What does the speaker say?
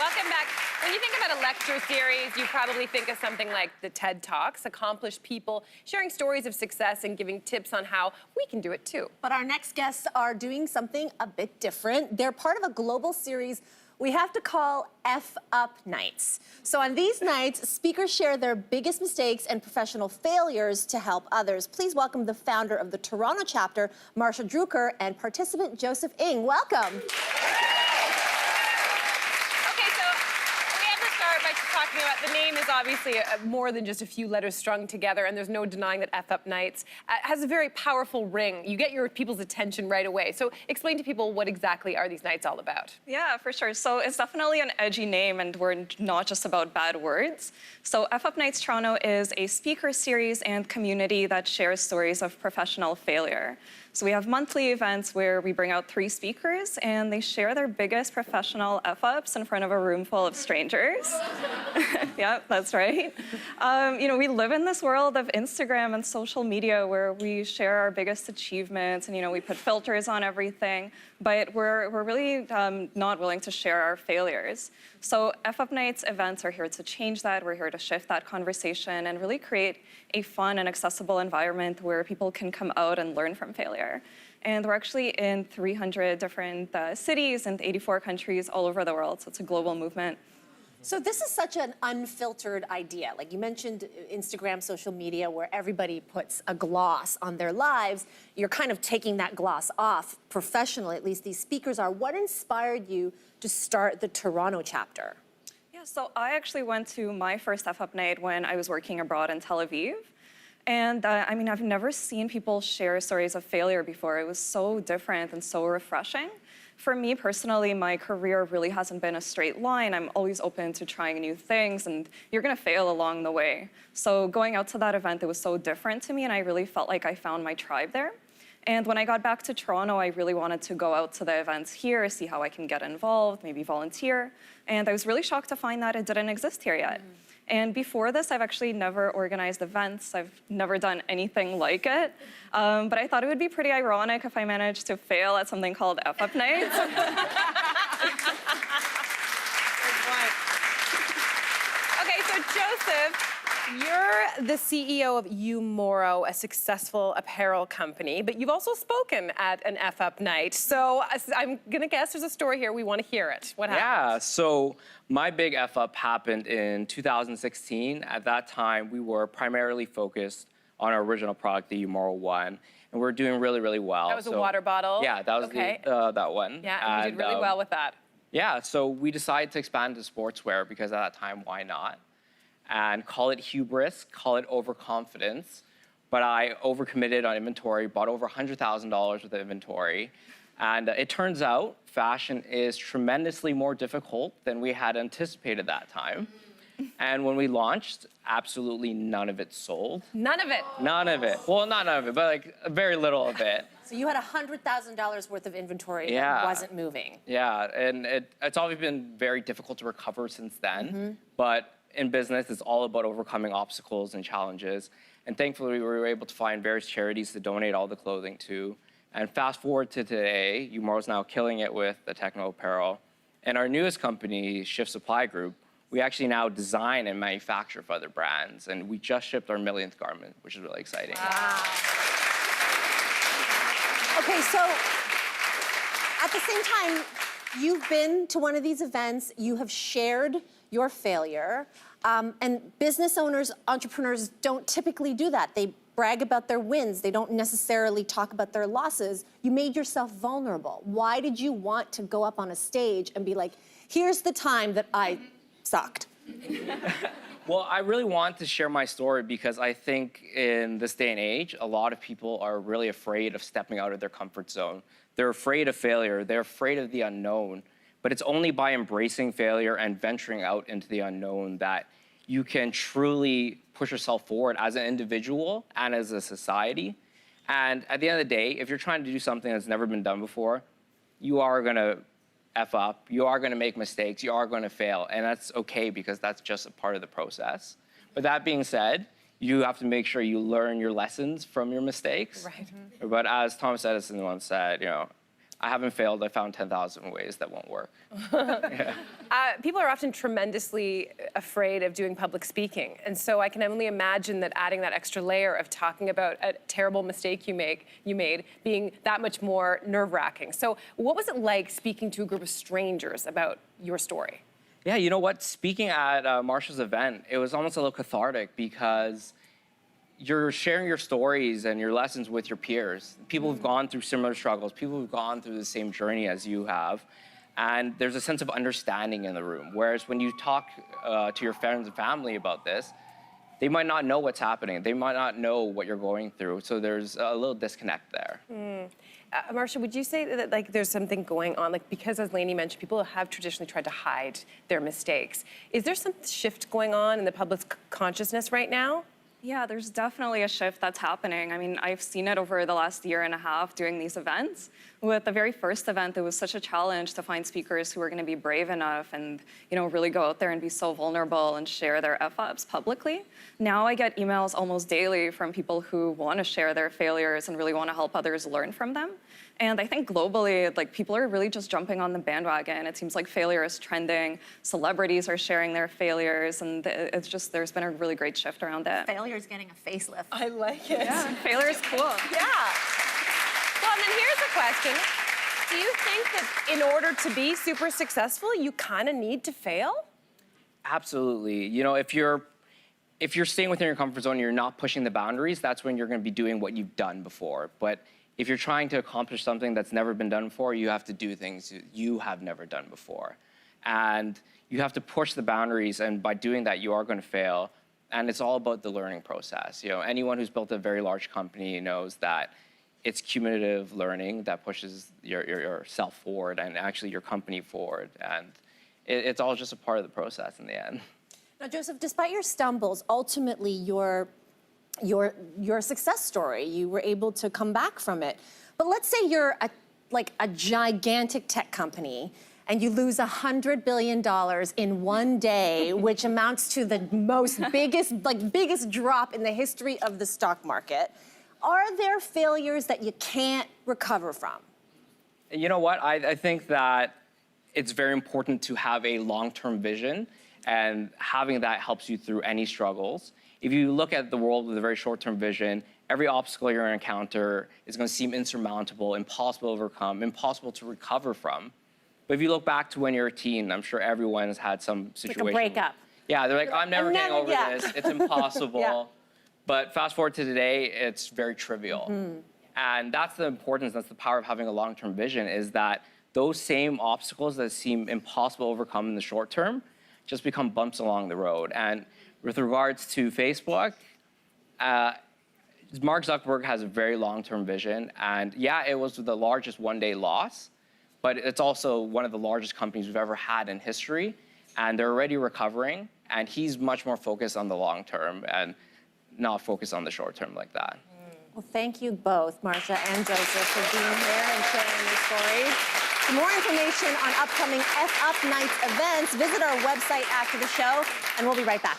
Welcome back. When you think about a lecture series, you probably think of something like the TED Talks, accomplished people sharing stories of success and giving tips on how we can do it too. But our next guests are doing something a bit different. They're part of a global series we have to call F-Up Nights. So on these nights, speakers share their biggest mistakes and professional failures to help others. Please welcome the founder of the Toronto chapter, Marsha Drucker, and participant Joseph Ng. Welcome. Talking about the name is obviously more than just a few letters strung together, and there's no denying that F-Up Nights has a very powerful ring. You get your people's attention right away. So explain to people what exactly are these nights all about? Yeah, for sure. So it's definitely an edgy name, and we're not just about bad words. So F-Up Nights Toronto is a speaker series and community that shares stories of professional failure. So we have monthly events where we bring out 3 speakers and they share their biggest professional F-ups in front of a room full of strangers. Yeah, that's right. We live in this world of Instagram and social media where we share our biggest achievements and, we put filters on everything, but we're really not willing to share our failures. So F-Up Nights events are here to change that. We're here to shift that conversation and really create a fun and accessible environment where people can come out and learn from failure. And we're actually in 300 different cities and 84 countries all over the world, so it's a global movement. So this is such an unfiltered idea. Like you mentioned Instagram, social media, where everybody puts a gloss on their lives. You're kind of taking that gloss off professionally, at least these speakers are. What inspired you to start the Toronto chapter? Yeah, so I actually went to my first F-Up Night when I was working abroad in Tel Aviv. And I've never seen people share stories of failure before. It was so different and so refreshing. For me personally, my career really hasn't been a straight line. I'm always open to trying new things, and you're gonna fail along the way. So going out to that event, it was so different to me, and I really felt like I found my tribe there. And when I got back to Toronto, I really wanted to go out to the events here, see how I can get involved, maybe volunteer. And I was really shocked to find that it didn't exist here yet. And before this, I've actually never organized events. I've never done anything like it. But I thought it would be pretty ironic if I managed to fail at something called F-Up Nights. Okay, so Joseph, you're the CEO of Umoro, a successful apparel company, but you've also spoken at an F-Up Night. So I'm gonna guess there's a story here. We want to hear it. What happened? Yeah, so my big F-Up happened in 2016. At that time, we were primarily focused on our original product, the Umoro One, and we're doing really, really well. That was a water bottle? Yeah, that was that one. Yeah, and you did really well with that. Yeah, so we decided to expand to sportswear because at that time, why not? And call it hubris, call it overconfidence. But I overcommitted on inventory, bought over $100,000 worth of inventory. And it turns out fashion is tremendously more difficult than we had anticipated that time. And when we launched, absolutely none of it sold. None of it? None of it. Well, not none of it, but like very little of it. So you had $100,000 worth of inventory that wasn't moving. Yeah, and it's always been very difficult to recover since then. But in business, it's all about overcoming obstacles and challenges. And thankfully, we were able to find various charities to donate all the clothing to. And fast forward to today, Umoro's now killing it with the techno apparel. And our newest company, Shift Supply Group, we actually now design and manufacture for other brands. And we just shipped our millionth garment, which is really exciting. Wow. Okay, so at the same time, you've been to one of these events, you have shared your failure, and business owners, entrepreneurs don't typically do that. They brag about their wins. They don't necessarily talk about their losses. You made yourself vulnerable. Why did you want to go up on a stage and be like, here's the time that I sucked? Well, I really want to share my story because I think in this day and age, a lot of people are really afraid of stepping out of their comfort zone. They're afraid of failure. They're afraid of the unknown. But it's only by embracing failure and venturing out into the unknown that you can truly push yourself forward as an individual and as a society. And at the end of the day, if you're trying to do something that's never been done before, you are gonna F up, you are gonna make mistakes, you are gonna fail, and that's okay because that's just a part of the process. But that being said, you have to make sure you learn your lessons from your mistakes. Right. But as Thomas Edison once said, I haven't failed. I found 10,000 ways that won't work. People are often tremendously afraid of doing public speaking. And so I can only imagine that adding that extra layer of talking about a terrible mistake you made being that much more nerve-wracking. So what was it like speaking to a group of strangers about your story? Yeah, you know what? Speaking at Marsha's event, it was almost a little cathartic because you're sharing your stories and your lessons with your peers. People who've gone through similar struggles, people who've gone through the same journey as you have. And there's a sense of understanding in the room. Whereas when you talk to your friends and family about this, they might not know what's happening. They might not know what you're going through. So there's a little disconnect there. Marsha, would you say that like there's something going on, like because as Lainey mentioned, people have traditionally tried to hide their mistakes. Is there some shift going on in the public's consciousness right now? Yeah, there's definitely a shift that's happening. I mean, I've seen it over the last year and a half doing these events. With the very first event, it was such a challenge to find speakers who were going to be brave enough and, really go out there and be so vulnerable and share their F-ups publicly. Now I get emails almost daily from people who want to share their failures and really want to help others learn from them. And I think globally, like, people are really just jumping on the bandwagon. It seems like failure is trending. Celebrities are sharing their failures, and it's just, there's been a really great shift around it. Failure's getting a facelift. I like it. Yeah, failure is cool. Yeah. Well, and then here's a question. Do you think that in order to be super successful, you kind of need to fail? Absolutely. If you're staying within your comfort zone and you're not pushing the boundaries, that's when you're going to be doing what you've done before. But if you're trying to accomplish something that's never been done before, you have to do things you have never done before. And you have to push the boundaries, and by doing that, you are going to fail. And it's all about the learning process. Anyone who's built a very large company knows that it's cumulative learning that pushes yourself forward and actually your company forward. And it's all just a part of the process in the end. Now, Joseph, despite your stumbles, ultimately your success story. You were able to come back from it. But let's say you're a gigantic tech company and you lose $100 billion in one day, which amounts to the biggest drop in the history of the stock market. Are there failures that you can't recover from? You know what? I think that it's very important to have a long-term vision, and having that helps you through any struggles. If you look at the world with a very short-term vision, every obstacle you're going to encounter is going to seem insurmountable, impossible to overcome, impossible to recover from. But if you look back to when you're a teen, I'm sure everyone has had some situation. Like a breakup. Yeah, they're like, I'm never getting over this. It's impossible. Yeah. But fast forward to today, it's very trivial. And that's the importance, that's the power of having a long-term vision, is that those same obstacles that seem impossible to overcome in the short term just become bumps along the road. And with regards to Facebook, Mark Zuckerberg has a very long-term vision. And yeah, it was the largest one-day loss, but it's also one of the largest companies we've ever had in history. And they're already recovering. And he's much more focused on the long term and not focused on the short term like that. Well, thank you both, Marsha and Joseph, for being here and sharing your stories. For more information on upcoming F-Up Nights events, visit our website after the show, and we'll be right back.